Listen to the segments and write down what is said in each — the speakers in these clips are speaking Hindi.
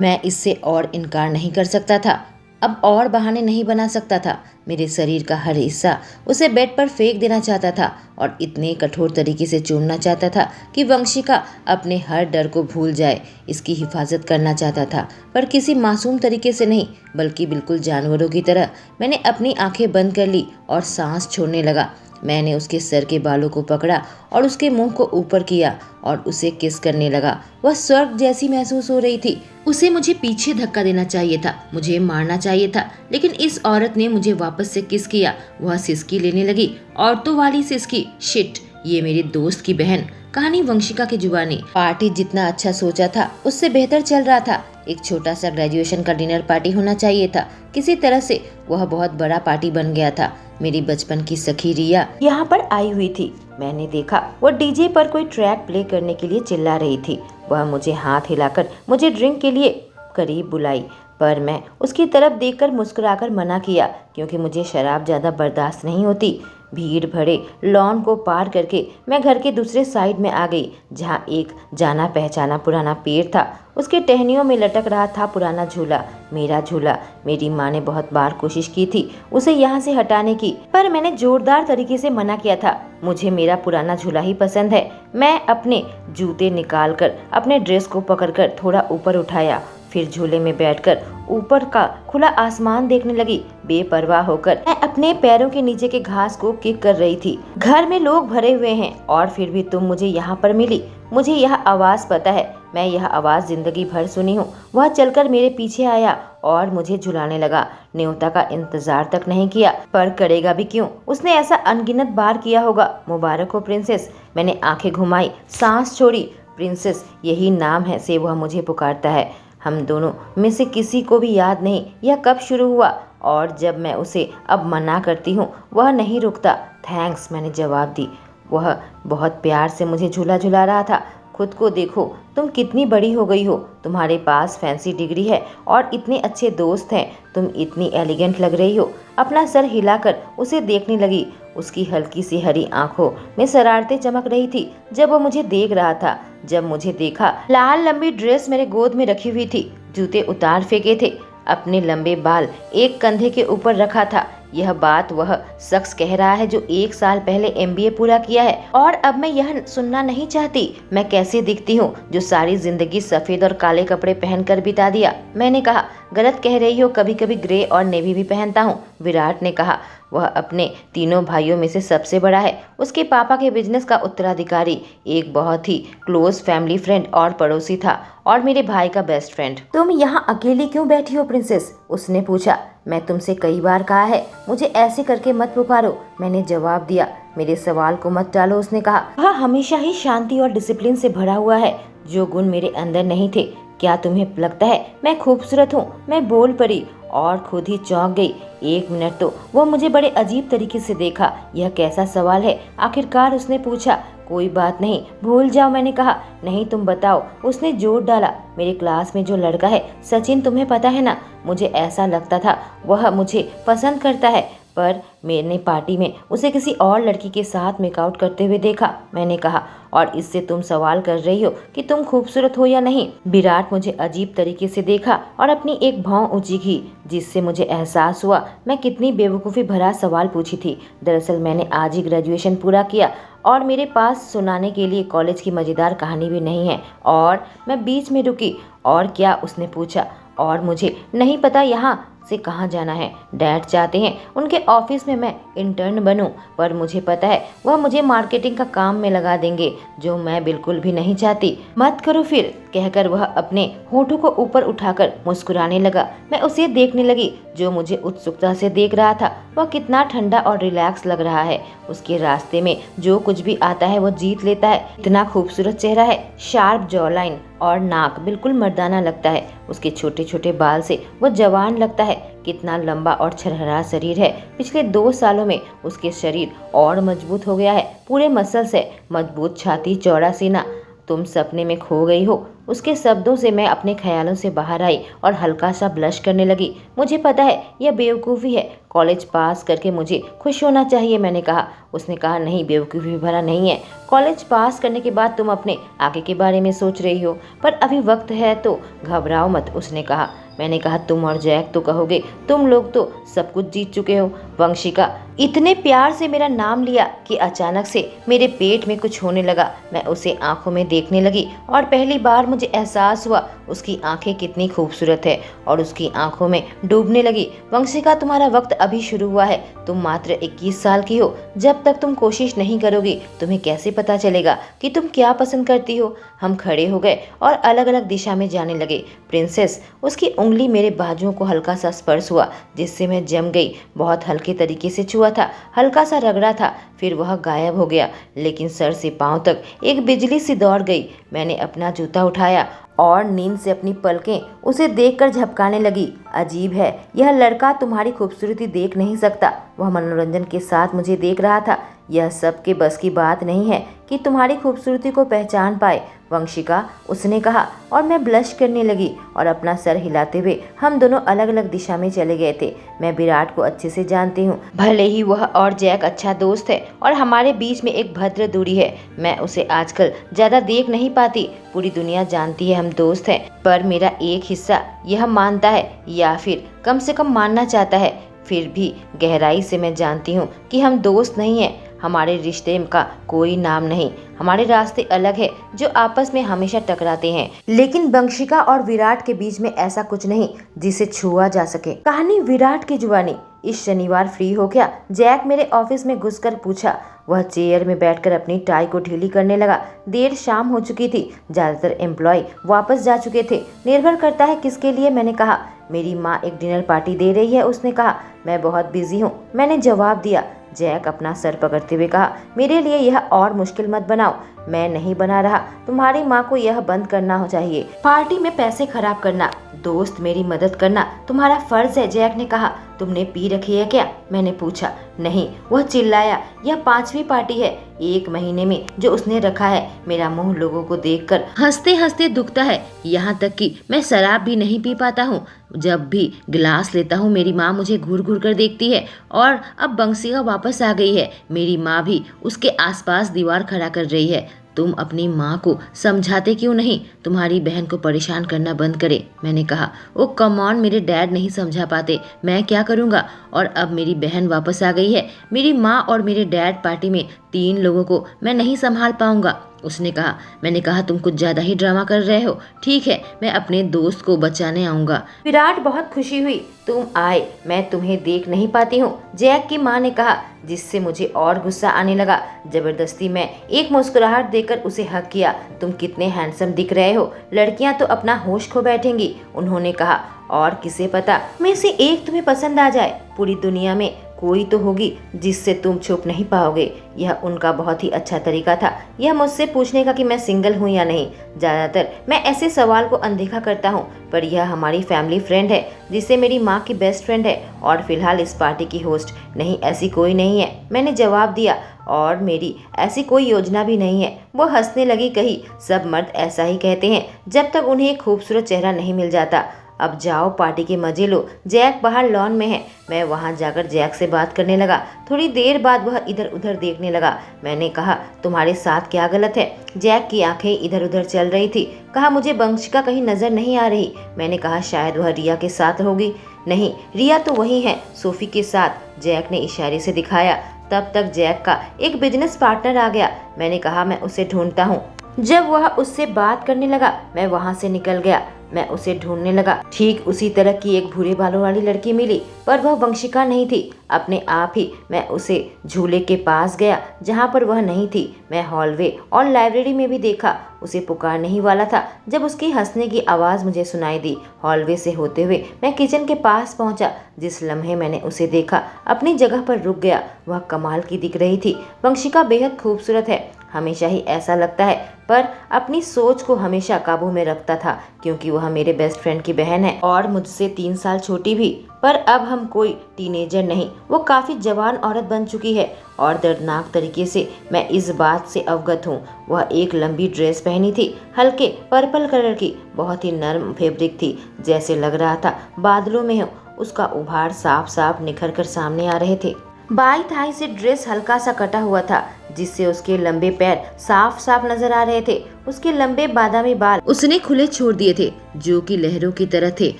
मैं इससे और इनकार नहीं कर सकता था। अब और बहाने नहीं बना सकता था। मेरे शरीर का हर हिस्सा उसे बेड पर फेंक देना चाहता था और इतने कठोर तरीके से चूमना चाहता था कि वंशिका अपने हर डर को भूल जाए। इसकी हिफाजत करना चाहता था, पर किसी मासूम तरीके से नहीं, बल्कि बिल्कुल जानवरों की तरह। मैंने अपनी आंखें बंद कर ली और सांस छोड़ने लगा। मैंने उसके सर के बालों को पकड़ा और उसके मुंह को ऊपर किया और उसे किस करने लगा। वह स्वर्ग जैसी महसूस हो रही थी। उसे मुझे पीछे धक्का देना चाहिए था, मुझे मारना चाहिए था, लेकिन इस औरत ने मुझे वापस से किस किया। वह सिसकी लेने लगी, औरतों वाली सिसकी। शिट, ये मेरी दोस्त की बहन। कहानी वंशिका की जुबानी। पार्टी जितना अच्छा सोचा था उससे बेहतर चल रहा था। एक छोटा सा ग्रेजुएशन का डिनर पार्टी होना चाहिए था। किसी तरह से वह बहुत बड़ा पार्टी बन गया था। मेरी बचपन की सखी रिया यहाँ पर आई हुई थी। मैंने देखा वो डीजे पर कोई ट्रैक प्ले करने के लिए चिल्ला रही थी। वह मुझे हाथ हिलाकर मुझे ड्रिंक के लिए करीब बुलाई, पर मैं उसकी तरफ देखकर मुस्कुराकर मना किया, क्योंकि मुझे शराब ज़्यादा बर्दाश्त नहीं होती। भीड़ भरे लॉन को पार करके मैं घर के दूसरे साइड में आ गई, जहाँ एक जाना पहचाना पुराना पेड़ था। उसके टहनियों में लटक रहा था पुराना झूला, मेरा झूला। मेरी माँ ने बहुत बार कोशिश की थी उसे यहाँ से हटाने की, पर मैंने जोरदार तरीके से मना किया था। मुझे मेरा पुराना झूला ही पसंद है। मैं अपने जूते निकालकर अपने ड्रेस को पकड़कर थोड़ा ऊपर उठाया, फिर झूले में बैठकर ऊपर का खुला आसमान देखने लगी। बेपरवाह होकर मैं अपने पैरों के नीचे के घास को किक कर रही थी। घर में लोग भरे हुए हैं और फिर भी तुम मुझे यहाँ पर मिली। मुझे यह आवाज पता है, मैं यह आवाज जिंदगी भर सुनी हूँ। वह चलकर मेरे पीछे आया और मुझे झुलाने लगा। न्योता का इंतजार तक नहीं किया, पर करेगा भी क्यों, उसने ऐसा अनगिनत बार किया होगा। मुबारक हो प्रिंसेस। मैंने आंखें घुमाई, सांस छोड़ी। प्रिंसेस यही नाम है से वह मुझे पुकारता है। हम दोनों में से किसी को भी याद नहीं यह कब शुरू हुआ, और जब मैं उसे अब मना करती हूँ वह नहीं रुकता। थैंक्स, मैंने जवाब दी। वह बहुत प्यार से मुझे झूला झुला रहा था। खुद को देखो, तुम कितनी बड़ी हो गई हो। तुम्हारे पास फैंसी डिग्री है और इतने अच्छे दोस्त हैं। तुम इतनी एलिगेंट लग रही हो। अपना सर हिलाकर उसे देखने लगी। उसकी हल्की सी हरी आंखों में शरारतें चमक रही थी जब वो मुझे देख रहा था। जब मुझे देखा, लाल लंबी ड्रेस मेरे गोद में रखी हुई थी, जूते उतार फेंके थे, अपने लंबे बाल एक कंधे के ऊपर रखा था। यह बात वह शख्स कह रहा है जो 1 साल पहले एमबीए पूरा किया है, और अब मैं यह सुनना नहीं चाहती मैं कैसे दिखती हूँ, जो सारी जिंदगी सफेद और काले कपड़े पहनकर बिता दिया। मैंने कहा, गलत कह रही हो, कभी कभी ग्रे और नेवी भी पहनता हूँ। विराट ने कहा। वह अपने तीनों भाइयों में से सबसे बड़ा है, उसके पापा के बिजनेस का उत्तराधिकारी, एक बहुत ही क्लोज फैमिली फ्रेंड और पड़ोसी था, और मेरे भाई का बेस्ट फ्रेंड। तुम यहाँ अकेली क्यों बैठी हो प्रिंसेस? उसने पूछा। मैं तुमसे कई बार कहा है मुझे ऐसे करके मत पुकारो, मैंने जवाब दिया। मेरे सवाल को मत टालो, उसने कहा। वह हमेशा ही शांति और डिसिप्लिन से भरा हुआ है, जो गुण मेरे अंदर नहीं थे। क्या तुम्हें लगता है मैं खूबसूरत हूँ? मैं बोल पड़ी और खुद ही चौंक गई। 1 मिनट तो वो मुझे बड़े अजीब तरीके से देखा। यह कैसा सवाल है? आखिरकार उसने पूछा। कोई बात नहीं, भूल जाओ, मैंने कहा। नहीं, तुम बताओ, उसने जोर डाला। मेरे क्लास में जो लड़का है सचिन, तुम्हें पता है ना? मुझे ऐसा लगता था वह मुझे पसंद करता है, पर मैंने पार्टी में उसे किसी और लड़की के साथ मेकआउट करते हुए देखा। मैंने कहा, और इससे तुम सवाल कर रही हो कि तुम खूबसूरत हो या नहीं? विराट मुझे अजीब तरीके से देखा और अपनी एक भौं ऊंची की, जिससे मुझे एहसास हुआ मैं कितनी बेवकूफ़ी भरा सवाल पूछी थी। दरअसल मैंने आज ही ग्रेजुएशन पूरा किया और मेरे पास सुनाने के लिए कॉलेज की मज़ेदार कहानी भी नहीं है। और मैं बीच में रुकी। और क्या? उसने पूछा। और मुझे नहीं पता यहाँ से कहाँ जाना है। डैड चाहते हैं उनके ऑफिस में मैं इंटर्न बनूं, पर मुझे पता है वह मुझे मार्केटिंग का काम में लगा देंगे, जो मैं बिल्कुल भी नहीं चाहती। मत करो फिर, कहकर वह अपने होठों को ऊपर उठाकर मुस्कुराने लगा। मैं उसे देखने लगी, जो मुझे उत्सुकता से देख रहा था। वह कितना ठंडा और रिलैक्स लग रहा है। उसके रास्ते में जो कुछ भी आता है वो जीत लेता है। इतना खूबसूरत चेहरा है, शार्प जॉलाइन और नाक बिल्कुल मर्दाना लगता है। उसके छोटे छोटे बाल से वो जवान लगता है। कितना लंबा और छरहरा शरीर है। पिछले 2 सालों में उसके शरीर और मजबूत हो गया है। पूरे मसल्स है, मजबूत छाती, चौड़ा सीना। तुम सपने में खो गई हो। उसके शब्दों से मैं अपने ख्यालों से बाहर आई और हल्का सा ब्लश करने लगी। मुझे पता है यह बेवकूफ़ी है, कॉलेज पास करके मुझे खुश होना चाहिए, मैंने कहा। उसने कहा, नहीं, बेवकूफ़ी भरा नहीं है। कॉलेज पास करने के बाद तुम अपने आगे के बारे में सोच रही हो, पर अभी वक्त है तो घबराओ मत, उसने कहा। मैंने कहा, तुम और जैक तो कहोगे तुम लोग तो सब कुछ जीत चुके हो। वंशिका इतने प्यार से मेरा नाम लिया कि अचानक से मेरे पेट में कुछ होने लगा। मैं उसे आंखों में देखने लगी और पहली बार मुझे एहसास हुआ उसकी आंखें कितनी खूबसूरत है और उसकी आंखों में डूबने लगी। वंशिका, तुम्हारा वक्त अभी शुरू हुआ है। तुम मात्र 21 साल की हो। जब तक तुम कोशिश नहीं करोगी तुम्हें कैसे पता चलेगा कि तुम क्या पसंद करती हो। हम खड़े हो गए और अलग अलग दिशा में जाने लगे। प्रिंसेस, उसकी उंगली मेरे बाजुओं को हल्का सा स्पर्श हुआ जिससे मैं जम गई। बहुत हल्के तरीके से छुआ था, हल्का सा रगड़ा था, फिर वह गायब हो गया। लेकिन सर से पांव तक एक बिजली सी दौड़ गई। मैंने अपना जूता उठाया और नींद से अपनी पलकें उसे देखकर झपकाने लगी। अजीब है, यह लड़का तुम्हारी खूबसूरती देख नहीं सकता। वह मनोरंजन के साथ मुझे देख रहा था। यह सब के बस की बात नहीं है कि तुम्हारी खूबसूरती को पहचान पाए, वंशिका, उसने कहा। और मैं ब्लश करने लगी और अपना सर हिलाते हुए हम दोनों अलग अलग दिशा में चले गए थे। मैं विराट को अच्छे से जानती हूँ। भले ही वह और जैक अच्छा दोस्त है और हमारे बीच में एक भद्र दूरी है, मैं उसे आजकल ज्यादा देख नहीं पाती। पूरी दुनिया जानती है हम दोस्त हैं, पर मेरा एक हिस्सा यह मानता है या फिर कम से कम मानना चाहता है। फिर भी गहराई से मैं जानती हूँ कि हम दोस्त नहीं हैं। हमारे रिश्ते का कोई नाम नहीं, हमारे रास्ते अलग है जो आपस में हमेशा टकराते हैं। लेकिन वंशिका और विराट के बीच में ऐसा कुछ नहीं जिसे छुआ जा सके। कहानी विराट की जुबानी। इस शनिवार फ्री हो क्या? जैक मेरे ऑफिस में घुसकर पूछा। वह चेयर में बैठकर अपनी टाई को ढीली करने लगा। देर शाम हो चुकी थी, ज्यादातर एम्प्लॉय वापस जा चुके थे। निर्भर करता है किसके लिए, मैंने कहा। मेरी माँ एक डिनर पार्टी दे रही है, उसने कहा। मैं बहुत बिजी हूँ, मैंने जवाब दिया। जैक अपना सर पकड़ते हुए कहा, मेरे लिए यह और मुश्किल मत बनाओ। मैं नहीं बना रहा। तुम्हारी माँ को यह बंद करना चाहिए। पार्टी में पैसे खराब करना, दोस्त मेरी मदद करना तुम्हारा फर्ज है, जैक ने कहा। तुमने पी रखी है क्या? मैंने पूछा। नहीं, वह चिल्लाया। यह 5वीं पार्टी है 1 महीने में जो उसने रखा है। मेरा मुंह लोगों को देखकर हंसते हंसते दुखता है, यहाँ तक कि मैं शराब भी नहीं पी पाता हूँ। जब भी गिलास लेता हूँ मेरी माँ मुझे घूर घूर कर देखती है। और अब वंशिका वापस आ गई है, मेरी माँ भी उसके आसपास दीवार खड़ा कर रही है। तुम अपनी माँ को समझाते क्यों नहीं? तुम्हारी बहन को परेशान करना बंद करे, मैंने कहा। ओ कम ऑन, मेरे डैड नहीं समझा पाते, मैं क्या करूँगा? और अब मेरी बहन वापस आ गई है, मेरी माँ और मेरे डैड पार्टी में 3 लोगों को मैं नहीं संभाल पाऊंगा, उसने कहा। मैंने कहा, तुम कुछ ज्यादा ही ड्रामा कर रहे हो। ठीक है, मैं अपने दोस्त को बचाने आऊंगा। विराट बहुत खुशी हुई तुम आए, मैं तुम्हें देख नहीं पाती हूँ, जैक की माँ ने कहा, जिससे मुझे और गुस्सा आने लगा। जबरदस्ती मैं एक मुस्कुराहट देकर उसे हक किया। तुम कितने हैंडसम दिख रहे हो, लड़कियां तो अपना होश खो बैठेंगी, उन्होंने कहा। और किसे पता में से एक तुम्हें पसंद आ जाए। पूरी दुनिया में कोई तो होगी जिससे तुम छुप नहीं पाओगे। यह उनका बहुत ही अच्छा तरीका था, यह मुझसे पूछने का कि मैं सिंगल हूँ या नहीं। ज्यादातर मैं ऐसे सवाल को अनदेखा करता हूँ, पर यह हमारी फैमिली फ्रेंड है जिससे मेरी माँ की बेस्ट फ्रेंड है और फिलहाल इस पार्टी की होस्ट। नहीं, ऐसी कोई नहीं है, मैंने जवाब दिया। और मेरी ऐसी कोई योजना भी नहीं है। वो हंसने लगी, कही, सब मर्द ऐसा ही कहते हैं जब तक उन्हें एक खूबसूरत चेहरा नहीं मिल जाता। अब जाओ पार्टी के मजे लो। जैक बाहर लॉन में है। मैं वहां जाकर जैक से बात करने लगा। थोड़ी देर बाद वह इधर उधर देखने लगा। मैंने कहा, तुम्हारे साथ क्या गलत है? जैक की आंखें इधर उधर चल रही थी। कहा, मुझे वंशिका कहीं नजर नहीं आ रही। मैंने कहा, शायद वह रिया के साथ होगी। नहीं, रिया तो वही है, सोफी के साथ, जैक ने इशारे से दिखाया। तब तक जैक का एक बिजनेस पार्टनर आ गया। मैंने कहा, मैं उसे ढूंढता हूँ। जब वह उससे बात करने लगा मैं वहां से निकल गया। मैं उसे ढूंढने लगा। ठीक उसी तरह की एक भूरे बालों वाली लड़की मिली, पर वह वंशिका नहीं थी। अपने आप ही मैं उसे झूले के पास गया जहाँ पर वह नहीं थी। मैं हॉलवे और लाइब्रेरी में भी देखा, उसे पुकारने ही वाला था जब उसकी हंसने की आवाज़ मुझे सुनाई दी। हॉलवे से होते हुए मैं किचन के पास पहुंचा। जिस लम्हे मैंने उसे देखा अपनी जगह पर रुक गया। वह कमाल की दिख रही थी। वंशिका बेहद खूबसूरत है, हमेशा ही ऐसा लगता है, पर अपनी सोच को हमेशा काबू में रखता था क्योंकि वह मेरे बेस्ट फ्रेंड की बहन है और मुझसे 3 साल छोटी भी। पर अब हम कोई टीनेजर नहीं, वो काफ़ी जवान औरत बन चुकी है और दर्दनाक तरीके से मैं इस बात से अवगत हूँ। वह एक लंबी ड्रेस पहनी थी, हल्के पर्पल कलर की, बहुत ही नर्म फैब्रिक थी, जैसे लग रहा था बादलों में हूँ। उसका उभार साफ साफ निखर कर सामने आ रहे थे। बाई थाई से ड्रेस हल्का सा कटा हुआ था, जिससे उसके लंबे पैर साफ साफ नजर आ रहे थे। उसके लंबे बादामी बाल उसने खुले छोड़ दिए थे, जो कि लहरों की तरह थे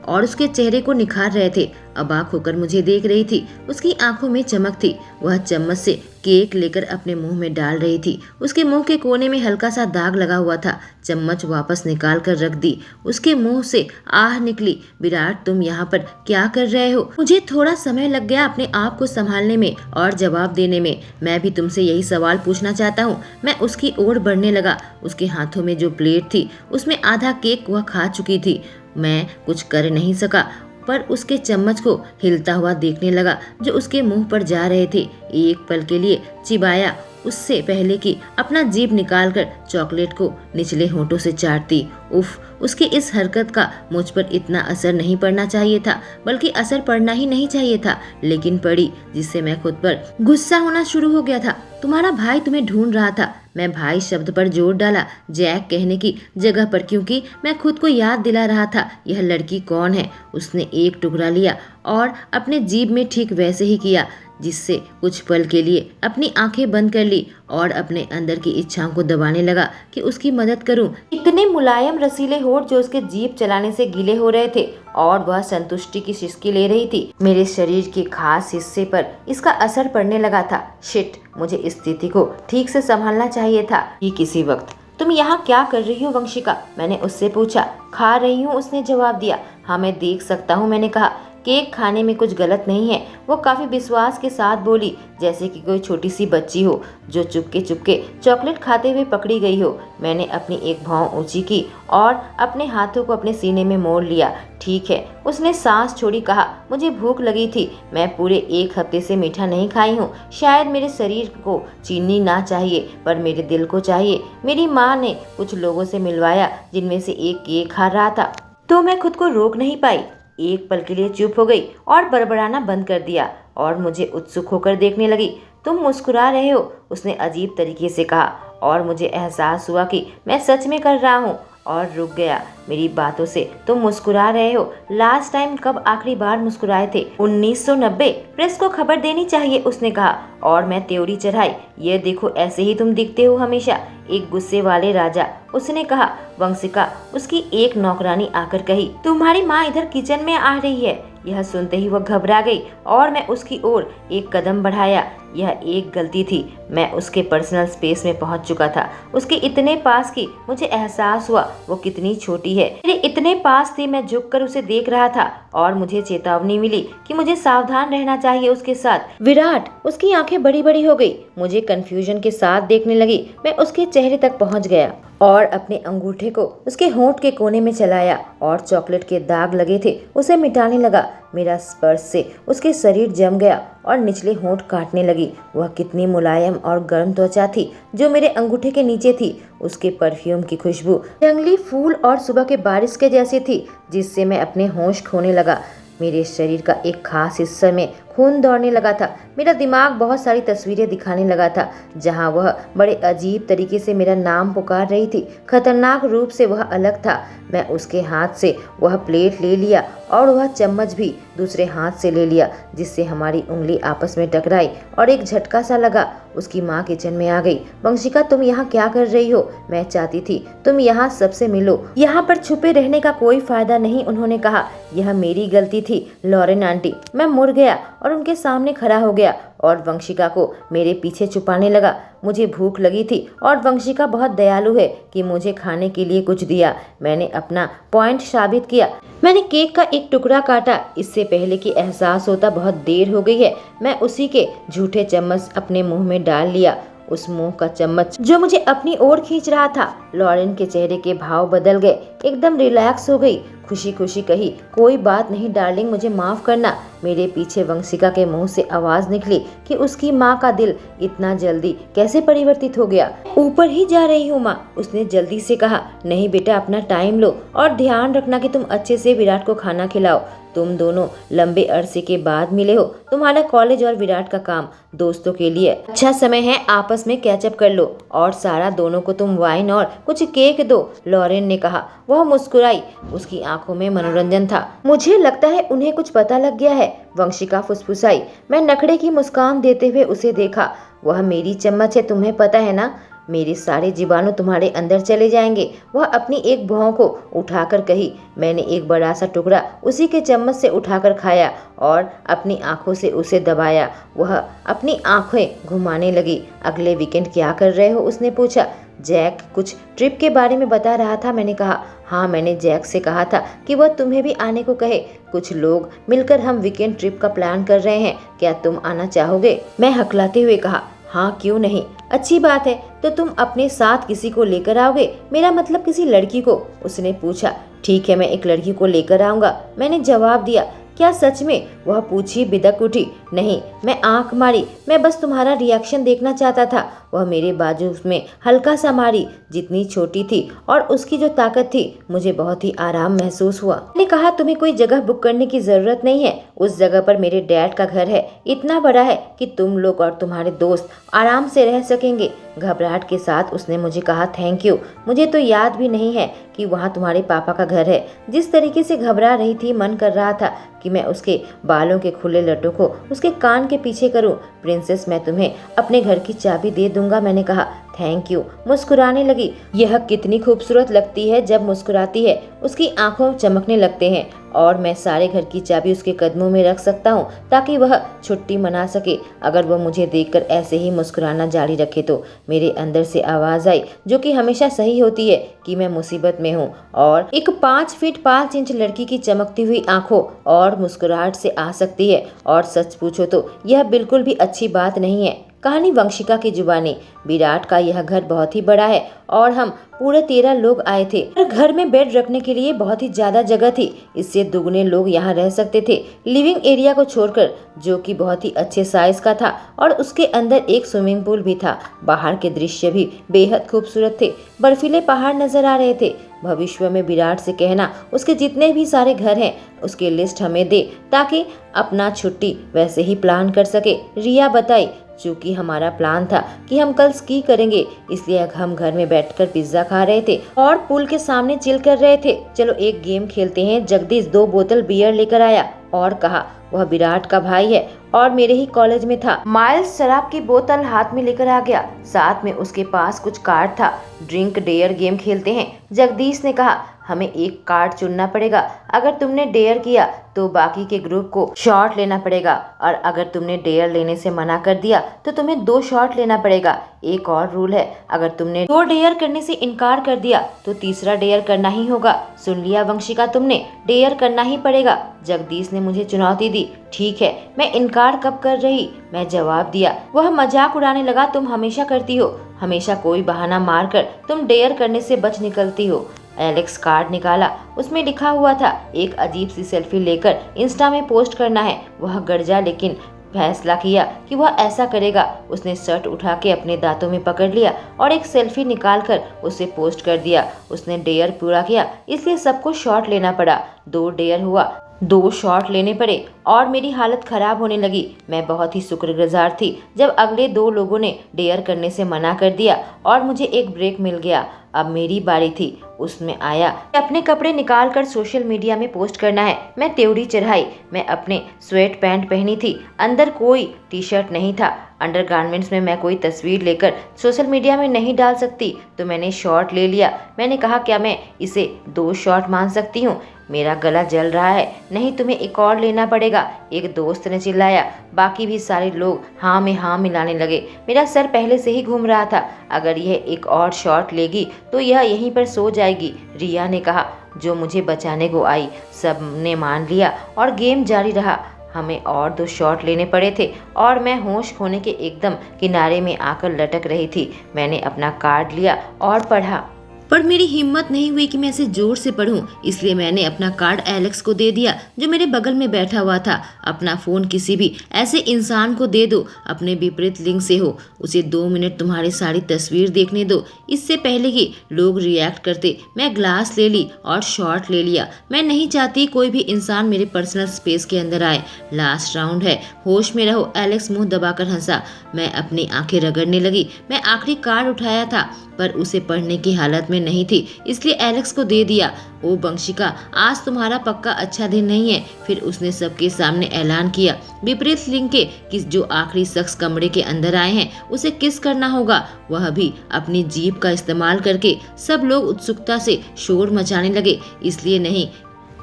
और उसके चेहरे को निखार रहे थे। अबाक होकर मुझे देख रही थी। उसकी आंखों में चमक थी। वह चम्मच से केक लेकर अपने मुंह में डाल रही थी। उसके मुंह के कोने में हल्का सा दाग लगा हुआ था। चम्मच वापस निकाल कर रख दी। उसके मुंह से आह निकली, विराट तुम यहाँ पर क्या कर रहे हो? मुझे थोड़ा समय लग गया अपने आप को संभालने में और जवाब देने में। मैं भी तुमसे यही सवाल पूछना चाहता हूँ। मैं उसकी ओर बढ़ने लगा। उसके हाथों में जो प्लेट थी उसमें आधा केक वह खा चुकी थी। मैं कुछ कर नहीं सका, पर उसके चम्मच को हिलता हुआ देखने लगा जो उसके मुंह पर जा रहे थे। एक पल के लिए चिबाया, उससे पहले कि अपना जीभ निकालकर चॉकलेट को निचले होंठों से चाटती। उफ, उसके इस हरकत का मुझ पर इतना असर नहीं पड़ना चाहिए था, बल्कि असर पड़ना ही नहीं चाहिए था, लेकिन पड़ी, जिससे मैं खुद पर गुस्सा होना शुरू हो गया था। तुम्हारा भाई तुम्हें ढूंढ रहा था। मैं भाई शब्द पर जोर डाला, जैक कहने की जगह पर, क्योंकि मैं खुद को याद दिला रहा था यह लड़की कौन है। उसने एक टुकड़ा लिया और अपने जीभ में ठीक वैसे ही किया, जिससे कुछ पल के लिए अपनी आंखें बंद कर ली और अपने अंदर की इच्छाओं को दबाने लगा कि उसकी मदद करूं। इतने मुलायम रसीले होठ जो उसके जीभ चलाने से गीले हो रहे थे और वह संतुष्टि की सिसकी ले रही थी। मेरे शरीर के खास हिस्से पर इसका असर पड़ने लगा था। शिट, मुझे इस स्थिति को ठीक से संभालना चाहिए था कि किसी वक्त। तुम यहाँ क्या कर रही हो वंशिका? मैंने उससे पूछा। खा रही हूँ, उसने जवाब दिया। हाँ, मैं देख सकता हूँ, मैंने कहा। केक खाने में कुछ गलत नहीं है, वो काफी विश्वास के साथ बोली, जैसे कि कोई छोटी सी बच्ची हो जो चुपके चुपके चॉकलेट खाते हुए पकड़ी गई हो। मैंने अपनी एक भौं ऊंची की और अपने हाथों को अपने सीने में मोड़ लिया। ठीक है, उसने सांस छोड़ी, कहा। मुझे भूख लगी थी। मैं पूरे 1 हफ्ते से मीठा नहीं खाई हूँ। शायद मेरे शरीर को चीनी ना चाहिए, पर मेरे दिल को चाहिए। मेरी माँ ने कुछ लोगों से मिलवाया, जिनमें से एक केक खा रहा था, तो मैं खुद को रोक नहीं पाई। एक पल के लिए चुप हो गई और बड़बड़ाना बंद कर दिया और मुझे उत्सुक होकर देखने लगी। तुम मुस्कुरा रहे हो, उसने अजीब तरीके से कहा, और मुझे एहसास हुआ कि मैं सच में कर रहा हूँ और रुक गया मेरी बातों से। तुम मुस्कुरा रहे हो? लास्ट टाइम कब आखिरी बार मुस्कुराए थे? 1990। प्रेस को खबर देनी चाहिए, उसने कहा, और मैं त्योरी चढ़ाई। ये देखो, ऐसे ही तुम दिखते हो हमेशा, एक गुस्से वाले राजा, उसने कहा। वंशिका, उसकी एक नौकरानी आकर कही। तुम्हारी माँ इधर किचन में आ रही है। यह सुनते ही वह घबरा गई और मैं उसकी ओर एक कदम बढ़ाया। यह एक गलती थी। मैं उसके पर्सनल स्पेस में पहुंच चुका था, उसके इतने पास कि मुझे एहसास हुआ वो कितनी छोटी है। मेरे इतने पास थी, मैं झुककर उसे देख रहा था और मुझे चेतावनी मिली कि मुझे सावधान रहना चाहिए उसके साथ। विराट, उसकी आंखें बड़ी बड़ी हो गई, मुझे कंफ्यूजन के साथ देखने लगी। मैं उसके चेहरे तक पहुंच गया और अपने अंगूठे को उसके होंठ के कोने में चलाया और चॉकलेट के दाग लगे थे उसे मिटाने लगा। मेरा स्पर्श से उसके शरीर जम गया और निचले होंठ काटने लगी। वह कितनी मुलायम और गर्म त्वचा थी जो मेरे अंगूठे के नीचे थी। उसके परफ्यूम की खुशबू जंगली फूल और सुबह के बारिश के जैसी थी, जिससे मैं अपने होश खोने लगा। मेरे शरीर का एक खास हिस्से में खून दौड़ने लगा था। मेरा दिमाग बहुत सारी तस्वीरें दिखाने लगा था, जहां वह बड़े अजीब तरीके से मेरा नाम पुकार रही थी। खतरनाक रूप से वह अलग था। मैं उसके हाथ से वह प्लेट ले लिया और वह चम्मच भी दूसरे हाथ से ले लिया, जिससे हमारी उंगली आपस में टकराई और एक झटका सा लगा। उसकी माँ किचन में आ गई। वंशिका, तुम यहाँ क्या कर रही हो? मैं चाहती थी तुम यहाँ सबसे मिलो। यहाँ पर छुपे रहने का कोई फायदा नहीं, उन्होंने कहा। यह मेरी गलती थी, लॉरेन आंटी। मैं मुड़ गया और उनके सामने खड़ा हो गया और वंशिका को मेरे पीछे छुपाने लगा। मुझे भूख लगी थी और वंशिका बहुत दयालु है कि मुझे खाने के लिए कुछ दिया। मैंने अपना पॉइंट साबित किया। मैंने केक का एक टुकड़ा काटा, इससे पहले कि एहसास होता बहुत देर हो गई है। मैं उसी के झूठे चम्मच अपने मुंह में डाल लिया, उस मुंह का चम्मच जो मुझे अपनी ओर खींच रहा था। लॉरेन के चेहरे के भाव बदल गए, एकदम रिलैक्स हो गई, खुशी खुशी कही, कोई बात नहीं डार्लिंग, मुझे माफ करना। मेरे पीछे वंशिका के मुंह से आवाज निकली कि उसकी माँ का दिल इतना जल्दी कैसे परिवर्तित हो गया। ऊपर ही जा रही हूँ माँ, उसने जल्दी से कहा। नहीं बेटा, अपना टाइम लो और ध्यान रखना कि तुम अच्छे से विराट को खाना खिलाओ। तुम दोनों लंबे अरसे के बाद मिले हो। तुम्हारा कॉलेज और विराट का काम, दोस्तों के लिए अच्छा समय है, आपस में कैचअप कर लो। और सारा, दोनों को तुम वाइन और कुछ केक दो, लॉरेन ने कहा। वह मुस्कुराई। उसकी आंखों में मनोरंजन था। मुझे लगता है उन्हें कुछ पता लग गया है, वंशिका फुसफुसाई। मैं नखरे की मुस्कान देते हुए उसे देखा। वह मेरी चम्मच है, तुम्हें पता है ना, मेरे सारे जीवाणु तुम्हारे अंदर चले जाएंगे। वह अपनी एक भौं को उठाकर कही। मैंने एक बड़ा सा टुकड़ा उसी के चम्मच से उठाकर खाया और अपनी आंखों से उसे दबाया। वह अपनी आंखें घुमाने लगी। अगले वीकेंड क्या कर रहे हो, उसने पूछा। जैक कुछ ट्रिप के बारे में बता रहा था। मैंने कहा, हाँ, मैंने जैक से कहा था कि वह तुम्हें भी आने को कहे। कुछ लोग मिलकर हम वीकेंड ट्रिप का प्लान कर रहे हैं, क्या तुम आना चाहोगे? मैं हकलाते हुए कहा, हाँ, क्यों नहीं, अच्छी बात है। तो तुम अपने साथ किसी को लेकर आओगे? मेरा मतलब किसी लड़की को, उसने पूछा। ठीक है, मैं एक लड़की को लेकर आऊंगा, मैंने जवाब दिया। क्या सच में? वह पूछी बिदक उठी। नहीं, मैं आंख मारी, मैं बस तुम्हारा रिएक्शन देखना चाहता था। वह मेरे बाजू में हल्का सा मारी, जितनी छोटी थी और उसकी जो ताकत थी, मुझे बहुत ही आराम महसूस हुआ। मैंने कहा, तुम्हें कोई जगह बुक करने की जरूरत नहीं है, उस जगह पर मेरे डैड का घर है, इतना बड़ा है कि तुम लोग और तुम्हारे दोस्त आराम से रह सकेंगे। घबराहट के साथ उसने मुझे कहा, थैंक यू, मुझे तो याद भी नहीं है कि वहाँ तुम्हारे पापा का घर है। जिस तरीके से घबरा रही थी, मन कर रहा था कि मैं उसके बालों के खुले लटों को उसके कान के पीछे करूं। प्रिंसेस, मैं तुम्हें अपने घर की चाबी दे दूंगा, मैंने कहा। थैंक यू, मुस्कुराने लगी। यह कितनी खूबसूरत लगती है जब मुस्कुराती है, उसकी आंखों चमकने लगते हैं और मैं सारे घर की चाबी उसके कदमों में रख सकता हूँ ताकि वह छुट्टी मना सके। अगर वह मुझे देखकर ऐसे ही मुस्कुराना जारी रखे तो मेरे अंदर से आवाज आई, जो कि हमेशा सही होती है, कि मैं मुसीबत में हूँ। और एक 5 फीट 5 इंच लड़की की चमकती हुई आंखों और मुस्कुराहट से आ सकती है। और सच पूछो तो यह बिल्कुल भी अच्छी बात नहीं है। कहानी वंशिका की जुबानी। विराट का यह घर बहुत ही बड़ा है और हम पूरे 13 लोग आए थे। घर में बेड रखने के लिए बहुत ही ज्यादा जगह थी, इससे दुगने लोग यहाँ रह सकते थे, लिविंग एरिया को छोड़कर, जो कि बहुत ही अच्छे साइज का था और उसके अंदर एक स्विमिंग पूल भी था। बाहर के दृश्य भी बेहद खूबसूरत थे। बर्फीले पहाड़ नजर आ रहे थे। भविष्य में विराट से कहना उसके जितने भी सारे घर हैं उसकी लिस्ट हमें दे ताकि अपना छुट्टी वैसे ही प्लान कर सके। रिया बताई, चूंकि हमारा प्लान था कि हम कल स्की करेंगे, इसलिए हम घर में बैठकर पिज्जा खा रहे थे और पूल के सामने चिल कर रहे थे। चलो एक गेम खेलते हैं। जगदीश 2 बोतल बियर लेकर आया और कहा, वह विराट का भाई है और मेरे ही कॉलेज में था। माइल्स शराब की बोतल हाथ में लेकर आ गया, साथ में उसके पास कुछ कार्ड था। ड्रिंक डेयर गेम खेलते हैं, जगदीश ने कहा। हमें एक कार्ड चुनना पड़ेगा, अगर तुमने डेयर किया तो बाकी के ग्रुप को शॉट लेना पड़ेगा और अगर तुमने डेयर लेने से मना कर दिया तो तुम्हें 2 शॉट लेना पड़ेगा। एक और रूल है, अगर तुमने 2 डेयर करने से इनकार कर दिया तो तीसरा डेयर करना ही होगा। सुन लिया वंशिका, तुमने डेयर करना ही पड़ेगा। जगदीश ने मुझे चुनौती दी। ठीक है, मैं इनकार कब कर रही, मैं जवाब दिया। वह मजाक उड़ाने लगा, तुम हमेशा करती हो, हमेशा कोई बहाना मारकर तुम डेयर करने से बच निकलती हो। एलेक्स कार्ड निकाला, उसमें लिखा हुआ था, एक अजीब सी सेल्फी लेकर इंस्टा में पोस्ट करना है। वह गरजा लेकिन फैसला किया कि वह ऐसा करेगा। उसने शर्ट उठा के अपने दांतों में पकड़ लिया और एक सेल्फी निकालकर उसे पोस्ट कर दिया। उसने डेयर पूरा किया, इसलिए सबको शॉट लेना पड़ा। 2 डेयर हुआ, 2 शॉट लेने पड़े और मेरी हालत खराब होने लगी। मैं बहुत ही शुक्रगुजार थी जब अगले 2 लोगों ने डेयर करने से मना कर दिया और मुझे एक ब्रेक मिल गया। अब मेरी बारी थी। उसमें आया, अपने कपड़े निकाल कर सोशल मीडिया में पोस्ट करना है। मैं त्योड़ी चढ़ाई। मैं अपने स्वेट पैंट पहनी थी, अंदर कोई टी शर्ट नहीं था। अंडरगारमेंट्स में मैं कोई तस्वीर लेकर सोशल मीडिया में नहीं डाल सकती, तो मैंने शॉट ले लिया। मैंने कहा, क्या मैं इसे 2 शॉट मान सकती हूँ? मेरा गला जल रहा है। नहीं, तुम्हें एक और लेना पड़ेगा, एक दोस्त ने चिल्लाया। बाकी भी सारे लोग हाँ में हाँ मिलाने लगे। मेरा सर पहले से ही घूम रहा था। अगर यह एक और शॉट लेगी तो यह यहीं पर सो जाएगी, रिया ने कहा, जो मुझे बचाने को आई। सब ने मान लिया और गेम जारी रहा। हमें और 2 शॉट लेने पड़े थे और मैं होश खोने के एकदम किनारे में आकर लटक रही थी। मैंने अपना कार्ड लिया और पढ़ा, पर मेरी हिम्मत नहीं हुई कि मैं इसे जोर से पढूं, इसलिए मैंने अपना कार्ड एलेक्स को दे दिया जो मेरे बगल में बैठा हुआ था। अपना फोन किसी भी ऐसे इंसान को दे दो, अपने विपरीत लिंग से हो, उसे 2 मिनट तुम्हारी सारी तस्वीर देखने दो, इससे पहले कि लोग रिएक्ट करते। मैं ग्लास ले ली और शॉट ले लिया। मैं नहीं चाहती कोई भी इंसान मेरे पर्सनल स्पेस के अंदर आए। लास्ट राउंड है, होश में रहो। एलेक्स मुंह दबाकर हंसा। मैं अपनी आंखें रगड़ने लगी। मैं आखिरी कार्ड उठाया था पर उसे पढ़ने की हालत में में नहीं थी, इसलिए एलेक्स को दे दिया। ओ वंशिका, आज तुम्हारा पक्का अच्छा दिन नहीं है। फिर उसने सबके सामने ऐलान किया, विपरीत लिंग के कि जो आखिरी शख्स कमरे के अंदर आए हैं उसे किस करना होगा, वह भी अपनी जीभ का इस्तेमाल करके। सब लोग उत्सुकता से शोर मचाने लगे, इसलिए नहीं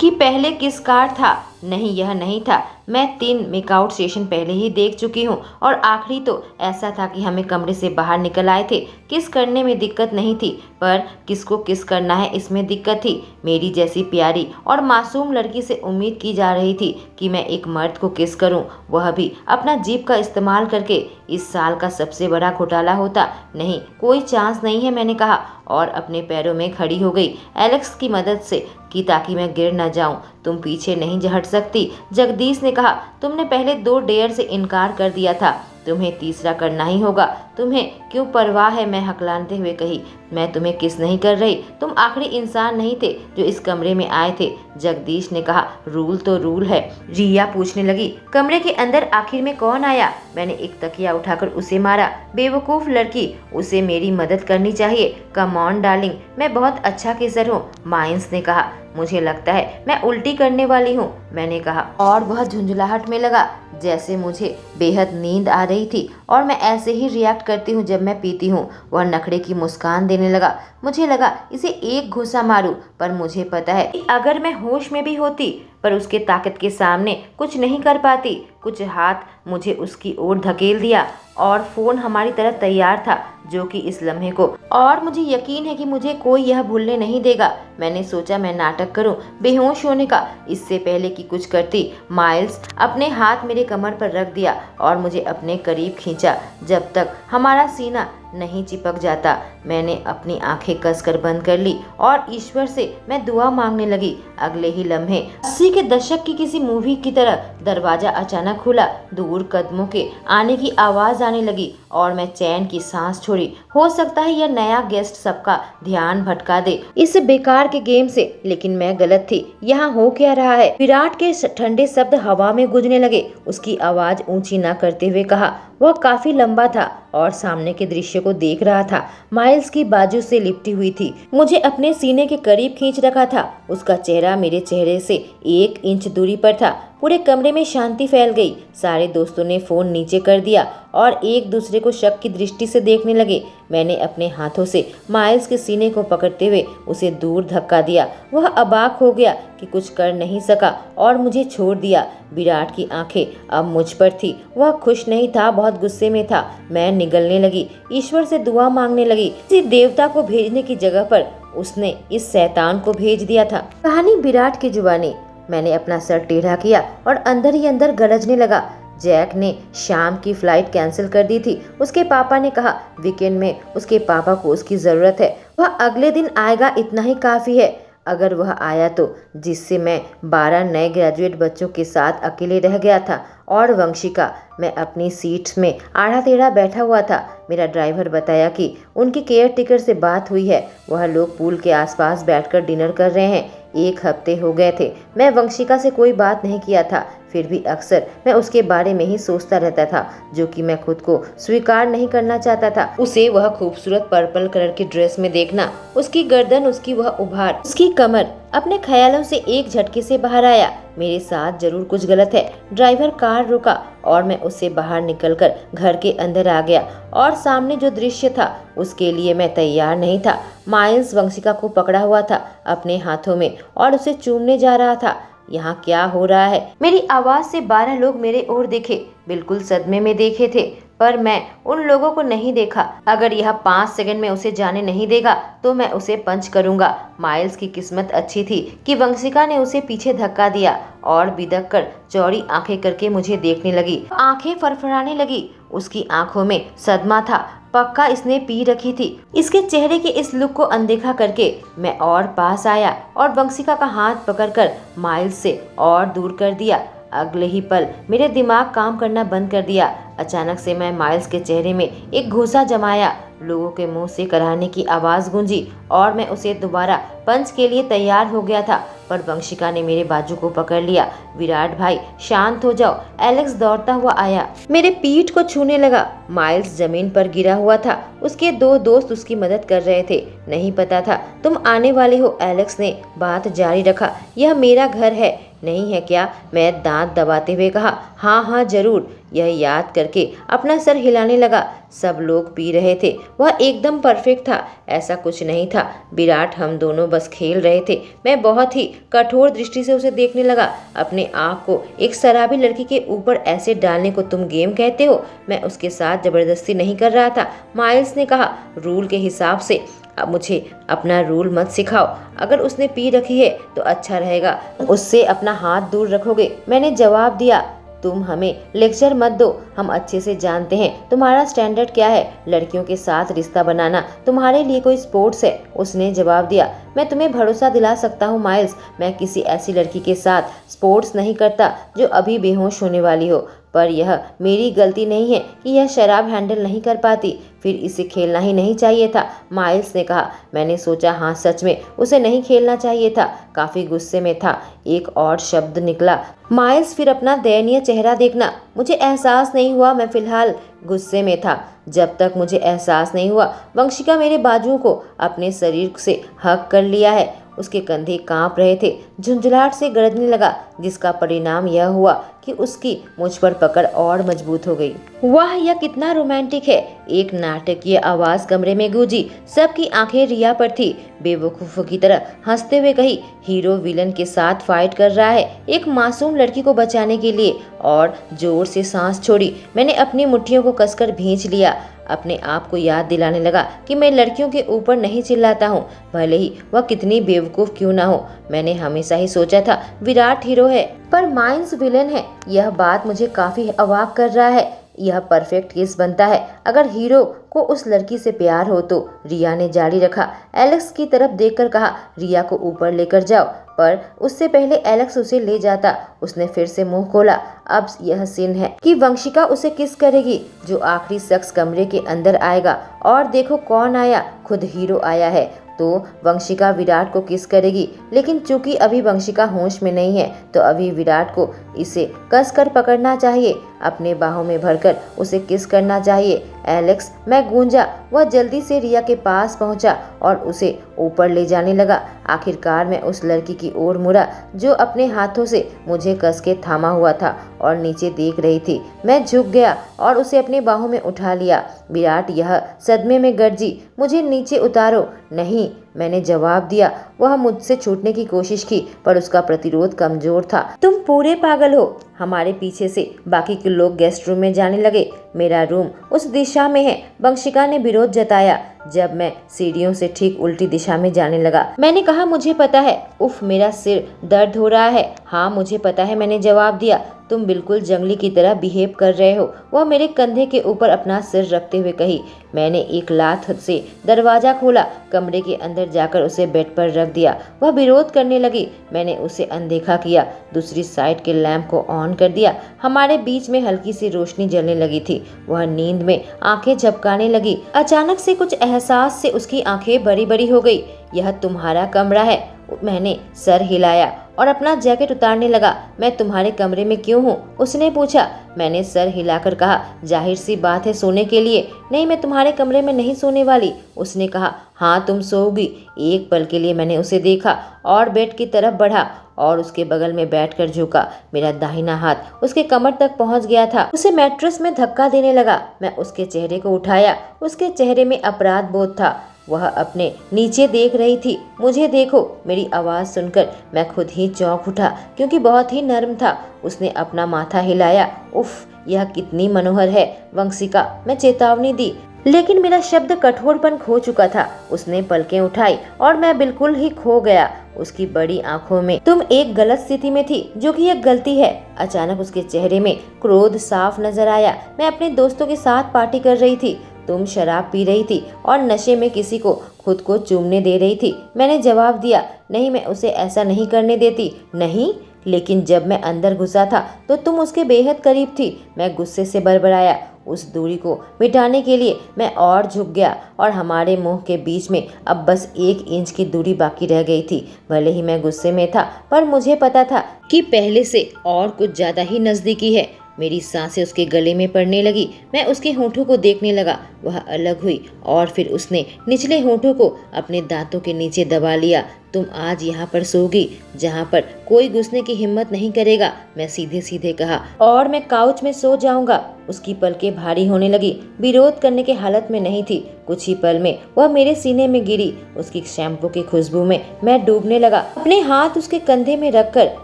कि पहले किस कार्ड था। नहीं, यह नहीं था। मैं 3 मेकआउट सेशन पहले ही देख चुकी हूँ और आखिरी तो ऐसा था कि हमें कमरे से बाहर निकल आए थे। किस करने में दिक्कत नहीं थी, पर किसको किस करना है इसमें दिक्कत थी। मेरी जैसी प्यारी और मासूम लड़की से उम्मीद की जा रही थी कि मैं एक मर्द को किस करूं, वह भी अपना जीभ का इस्तेमाल करके। इस साल का सबसे बड़ा घोटाला होता। नहीं, कोई चांस नहीं है, मैंने कहा और अपने पैरों में खड़ी हो गई एलेक्स की मदद से कि ताकि मैं गिर न जाऊं। तुम पीछे नहीं हट सकती, जगदीश ने कहा। तुमने पहले 2 डेयर से इनकार कर दिया था, तुम्हें तीसरा करना ही होगा। तुम्हें क्यों परवाह है, मैं हकलाते हुए कही। मैं तुम्हें किस नहीं कर रही, तुम आखिरी इंसान नहीं थे जो इस कमरे में आए थे, जगदीश ने कहा। रूल तो रूल है, रिया पूछने लगी। कमरे के अंदर आखिर में कौन आया? मैंने एक तकिया उठाकर उसे मारा। बेवकूफ लड़की, उसे मेरी मदद करनी चाहिए। कम ऑन डार्लिंग, मैं बहुत अच्छा किसर हूँ, माइंस ने कहा। मुझे लगता है मैं उल्टी करने वाली हूँ, मैंने कहा और वह झुंझलाहट में लगा जैसे मुझे बेहद नींद आ रही थी और मैं ऐसे ही रिएक्ट करती हूँ जब मैं पीती हूँ। वह नखरे की मुस्कान देने लगा। मुझे लगा इसे एक घूंसा मारूं, पर मुझे पता है कि अगर मैं होश में भी होती पर उसके ताकत के सामने कुछ नहीं कर पाती। कुछ हाथ मुझे उसकी ओर धकेल दिया और फोन हमारी तरफ तैयार था, जो कि इस लम्हे को, और मुझे यकीन है कि मुझे कोई यह भूलने नहीं देगा। मैंने सोचा मैं नाटक करूं बेहोश होने का, इससे पहले कि कुछ करती। माइल्स अपने हाथ मेरे कमर पर रख दिया और मुझे अपने करीब खींचा जब तक हमारा सीना नहीं चिपक जाता। मैंने अपनी आंखें कसकर बंद कर ली और ईश्वर से मैं दुआ मांगने लगी। अगले ही लम्हे 80 के दशक की किसी मूवी की तरह दरवाजा अचानक खुला। दूर कदमों के आने की आवाज आने लगी और मैं चैन की सांस छोड़ी। हो सकता है यह नया गेस्ट सबका ध्यान भटका दे इस बेकार के गेम से, लेकिन मैं गलत थी। यहाँ हो क्या रहा है? विराट के ठंडे शब्द हवा में गूंजने लगे। उसकी आवाज ऊंची न करते हुए कहा। वह काफी लंबा था और सामने के दृश्य को देख रहा था। माइल्स की बाजू से लिपटी हुई थी, मुझे अपने सीने के करीब खींच रखा था। उसका चेहरा मेरे चेहरे से 1 इंच दूरी पर था। पूरे कमरे में शांति फैल गई। सारे दोस्तों ने फोन नीचे कर दिया और एक दूसरे को शक की दृष्टि से देखने लगे। मैंने अपने हाथों से माइल्स के सीने को पकड़ते हुए उसे दूर धक्का दिया। वह अबाक हो गया कि कुछ कर नहीं सका और मुझे छोड़ दिया। विराट की आंखें अब मुझ पर थी। वह खुश नहीं था, बहुत गुस्से में था। मैं निगलने लगी, ईश्वर से दुआ मांगने लगी। किसी देवता को भेजने की जगह पर उसने इस शैतान को भेज दिया था। कहानी विराट की जुबानी। मैंने अपना सर टेढ़ा किया और अंदर ही अंदर गरजने लगा। जैक ने शाम की फ्लाइट कैंसिल कर दी थी। उसके पापा ने कहा वीकेंड में उसके पापा को उसकी जरूरत है। वह अगले दिन आएगा, इतना ही काफी है। अगर वह आया तो, जिससे मैं 12 नए ग्रेजुएट बच्चों के साथ अकेले रह गया था और वंशिका। मैं अपनी सीट्स में आड़ा टेढ़ा बैठा हुआ था। मेरा ड्राइवर बताया कि उनकी केयर टेकर से बात हुई है। वह लोग पूल के आसपास बैठकर डिनर कर रहे हैं। 1 हफ्ते हो गए थे मैं वंशिका से कोई बात नहीं किया था, फिर भी अक्सर मैं उसके बारे में ही सोचता रहता था, जो कि मैं खुद को स्वीकार नहीं करना चाहता था। उसे वह खूबसूरत पर्पल कलर की ड्रेस में देखना, उसकी गर्दन, उसकी वह उभार, उसकी कमर, अपने ख्यालों से एक झटके से बाहर आया। मेरे साथ जरूर कुछ गलत है। ड्राइवर कार रुका और मैं उससे बाहर निकलकर घर के अंदर आ गया और सामने जो दृश्य था उसके लिए मैं तैयार नहीं था। माइल्स वंशिका को पकड़ा हुआ था अपने हाथों में और उसे चूमने जा रहा था। यहाँ क्या हो रहा है? मेरी आवाज से 12 लोग मेरे ओर देखे, बिल्कुल सदमे में देखे थे, पर मैं उन लोगों को नहीं देखा। अगर यह 5 सेकंड में उसे जाने नहीं देगा तो मैं उसे पंच करूंगा। माइल्स की किस्मत अच्छी थी कि वंशिका ने उसे पीछे धक्का दिया और बिदक कर चौड़ी आंखें करके मुझे देखने लगी। आंखें फरफराने लगी। उसकी आंखों में सदमा था, पक्का इसने पी रखी थी। इसके चेहरे के इस लुक को अनदेखा करके मैं और पास आया और वंशिका का हाथ पकड़कर माइल्स से और दूर कर दिया। अगले ही पल मेरे दिमाग काम करना बंद कर दिया। अचानक से मैं माइल्स के चेहरे में एक घूंसा जमाया। लोगों के मुंह से कराहने की आवाज गूंजी और मैं उसे दोबारा पंच के लिए तैयार हो गया था, पर वंशिका ने मेरे बाजू को पकड़ लिया। विराट भाई शांत हो जाओ। एलेक्स दौड़ता हुआ आया, मेरे पीठ को छूने लगा। माइल्स जमीन पर गिरा हुआ था, उसके दो दोस्त उसकी मदद कर रहे थे। नहीं पता था तुम आने वाले हो, एलेक्स ने बात जारी रखा। यह मेरा घर है, नहीं है क्या? मैं दांत दबाते हुए कहा। हाँ हाँ जरूर। यह याद करके अपना सर हिलाने लगा। सब लोग पी रहे थे, वह एकदम परफेक्ट था, ऐसा कुछ नहीं था। विराट हम दोनों बस खेल रहे थे। मैं बहुत ही कठोर दृष्टि से उसे देखने लगा। अपने आप को एक शराबी लड़की के ऊपर ऐसे डालने को तुम गेम कहते हो? मैं उसके साथ जबरदस्ती नहीं कर रहा था, माइल्स ने कहा। रूल के हिसाब से अब मुझे अपना रूल मत सिखाओ। अगर उसने पी रखी है तो अच्छा रहेगा, उससे अपना हाथ दूर रखोगे, मैंने जवाब दिया। तुम हमें लेक्चर मत दो, हम अच्छे से जानते हैं तुम्हारा स्टैंडर्ड क्या है। लड़कियों के साथ रिश्ता बनाना तुम्हारे लिए कोई स्पोर्ट्स है? उसने जवाब दिया। मैं तुम्हें भरोसा दिला सकता हूँ माइल्स, मैं किसी ऐसी लड़की के साथ स्पोर्ट्स नहीं करता जो अभी बेहोश होने वाली हो। पर यह मेरी गलती नहीं है कि यह शराब हैंडल नहीं कर पाती। फिर इसे खेलना ही नहीं चाहिए था, माइल्स ने कहा। मैंने सोचा हाँ सच में उसे नहीं खेलना चाहिए था। काफी गुस्से में था। एक और शब्द निकला, माइल्स फिर अपना दयनीय चेहरा देखना। मुझे एहसास नहीं हुआ मैं फिलहाल गुस्से में था। जब तक मुझे एहसास नहीं हुआ वंशिका मेरे बाजुओं को अपने शरीर से हक कर लिया है। उसके कंधे कांप रहे थे, झुंझलाहट से गरजने लगा, जिसका परिणाम यह हुआ कि उसकी मुझ पर पकड़ और मजबूत हो गई। वाह यह कितना रोमांटिक है, एक नाटकीय आवाज कमरे में गूंजी। सबकी आंखें रिया पर थी। बेवकूफों की तरह हंसते हुए कही, हीरो विलन के साथ फाइट कर रहा है एक मासूम लड़की को बचाने के लिए, और जोर से सांस छोड़ी। मैंने अपनी मुट्ठियों को कसकर भींच लिया। अपने आप को याद दिलाने लगा कि मैं लड़कियों के ऊपर नहीं चिल्लाता हूँ, भले ही वह कितनी बेवकूफ क्यों ना हो। मैंने हमेशा ही सोचा था विराट हीरो है पर माइल्स विलेन है। यह बात मुझे काफी अवाक कर रहा है। यह परफेक्ट केस बनता है अगर हीरो को उस लड़की से प्यार हो तो, रिया ने जारी रखा। एलेक्स की तरफ देखकर कहा, रिया को ऊपर लेकर जाओ। पर उससे पहले एलेक्स उसे ले जाता। उसने फिर से मुंह खोला। अब यह सीन है कि वंशिका उसे किस करेगी। जो आखिरी शख्स कमरे के अंदर आएगा, और देखो कौन आया, खुद हीरो आया है। तो वंशिका विराट को किस करेगी, लेकिन चूंकि अभी वंशिका होश में नहीं है तो अभी विराट को इसे कसकर पकड़ना चाहिए, अपने बाहों में भरकर उसे किस करना चाहिए। एलेक्स, मैं गूंजा। वह जल्दी से रिया के पास पहुंचा और उसे ऊपर ले जाने लगा। आखिरकार मैं उस लड़की की ओर मुड़ा जो अपने हाथों से मुझे कस के थामा हुआ था और नीचे देख रही थी। मैं झुक गया और उसे अपनी बाहों में उठा लिया। विराट यह सदमे में गर्जी, मुझे नीचे उतारो। नहीं, मैंने जवाब दिया। वह मुझसे छूटने की कोशिश की पर उसका प्रतिरोध कमजोर था। तुम पूरे पागल हो। हमारे पीछे से बाकी के लोग गेस्ट रूम में जाने लगे। मेरा रूम उस दिशा में है, वंशिका ने विरोध जताया जब मैं सीढ़ियों से ठीक उल्टी दिशा में जाने लगा। मैंने कहा मुझे पता है। उफ, मेरा सिर दर्द हो रहा है। हाँ मुझे पता है, मैंने जवाब दिया। तुम बिल्कुल जंगली की तरह बिहेव कर रहे हो, वह मेरे कंधे के ऊपर अपना सिर रखते हुए कही। मैंने एक लात से दरवाजा खोला, कमरे के अंदर जाकर उसे बेड पर रख दिया। वह विरोध करने लगी। मैंने उसे अनदेखा किया, दूसरी साइड के लैंप को ऑन कर दिया। हमारे बीच में हल्की सी रोशनी जलने लगी थी। वह नींद में आंखें झपकाने लगी। अचानक से कुछ एहसास से उसकी आंखें बड़ी बड़ी हो गई। यह तुम्हारा कमरा है। मैंने सर हिलाया और अपना जैकेट उतारने लगा। मैं तुम्हारे कमरे में क्यों हूँ? उसने पूछा। मैंने सर हिलाकर कहा, जाहिर सी बात है सोने के लिए। नहीं, मैं तुम्हारे कमरे में नहीं सोने वाली। उसने कहा, हाँ तुम सोओगी। एक पल के लिए मैंने उसे देखा और बेड की तरफ बढ़ा और उसके बगल में बैठकर झुका। मेरा दाहिना हाथ उसके कमर तक पहुंच गया था। उसे मैट्रेस में धक्का देने लगा। मैं उसके चेहरे को उठाया। उसके चेहरे में अपराध बोध था। वह अपने नीचे देख रही थी। मुझे देखो। मेरी आवाज़ सुनकर मैं खुद ही चौंक उठा क्योंकि बहुत ही नर्म था। उसने अपना माथा हिलाया। उफ, यह कितनी मनोहर है वंशिका, मैं चेतावनी दी, लेकिन मेरा शब्द कठोरपन खो चुका था। उसने पलकें उठाई और मैं बिल्कुल ही खो गया। उसकी बड़ी आंखों में तुम एक गलत स्थिति में थी, जो कि एक गलती है। अचानक उसके चेहरे में क्रोध साफ नजर आया। मैं अपने दोस्तों के साथ पार्टी कर रही थी। तुम शराब पी रही थी और नशे में किसी को खुद को चूमने दे रही थी। मैंने जवाब दिया, नहीं, मैं उसे ऐसा नहीं करने देती। नहीं, लेकिन जब मैं अंदर घुसा था तो तुम उसके बेहद करीब थी। मैं गुस्से से बड़बड़ाया। उस दूरी को मिटाने के लिए मैं और झुक गया और हमारे मुंह के बीच में अब बस 1 इंच की दूरी बाकी रह गई थी। भले ही मैं गुस्से में था, पर मुझे पता था कि पहले से और कुछ ज्यादा ही नजदीकी है। मेरी सांसें उसके गले में पड़ने लगी। मैं उसके होंठों को देखने लगा। वह अलग हुई और फिर उसने निचले होंठों को अपने दांतों के नीचे दबा लिया। तुम आज यहाँ पर सोगी जहाँ पर कोई घुसने की हिम्मत नहीं करेगा, मैं सीधे सीधे कहा, और मैं काउच में सो जाऊंगा। उसकी पलकें भारी होने लगी। विरोध करने की हालत में नहीं थी। कुछ ही पल में वह मेरे सीने में गिरी। उसकी शैम्पू की खुशबू में मैं डूबने लगा। अपने हाथ उसके कंधे में रखकर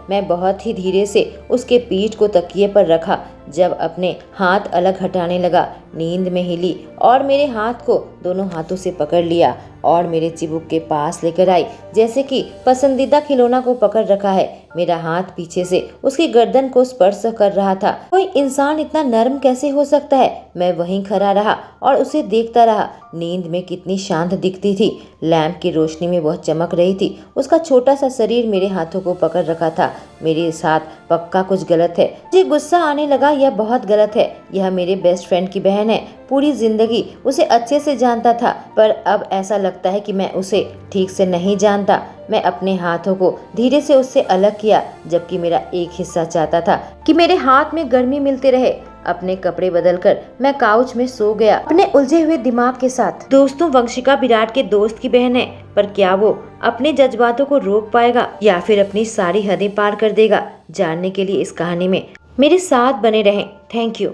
मैं बहुत ही धीरे से उसके पीठ को तकिए पर रखा। जब अपने हाथ अलग हटाने लगा, नींद में हिली और मेरे हाथ को दोनों हाथों से पकड़ लिया और मेरे चिबुक के पास लेकर आई, जैसे कि पसंदीदा खिलौना को पकड़ रखा है। मेरा हाथ पीछे से उसकी गर्दन को स्पर्श कर रहा था। कोई इंसान इतना नर्म कैसे हो सकता है? मैं वहीं खड़ा रहा और उसे देखता रहा। नींद में कितनी शांत दिखती थी। लैंप की रोशनी में वह चमक रही थी। उसका छोटा सा शरीर मेरे हाथों को पकड़ रखा था। मेरे साथ पक्का कुछ गलत है। मुझे गुस्सा आने लगा, यह बहुत गलत है। यह मेरे बेस्ट फ्रेंड की बहन है। पूरी जिंदगी उसे अच्छे से जानता था, पर अब ऐसा लगता है कि मैं उसे ठीक से नहीं जानता। मैं अपने हाथों को धीरे से उससे अलग किया, जबकि मेरा एक हिस्सा चाहता था कि मेरे हाथ में गर्मी मिलते रहे। अपने कपड़े बदलकर मैं काउच में सो गया, अपने उलझे हुए दिमाग के साथ। दोस्तों, वंशिका विराट के दोस्त की बहन है, पर क्या वो अपने जज्बातों को रोक पाएगा या फिर अपनी सारी हदें पार कर देगा? जानने के लिए इस कहानी में मेरे साथ बने रहें। Thank you.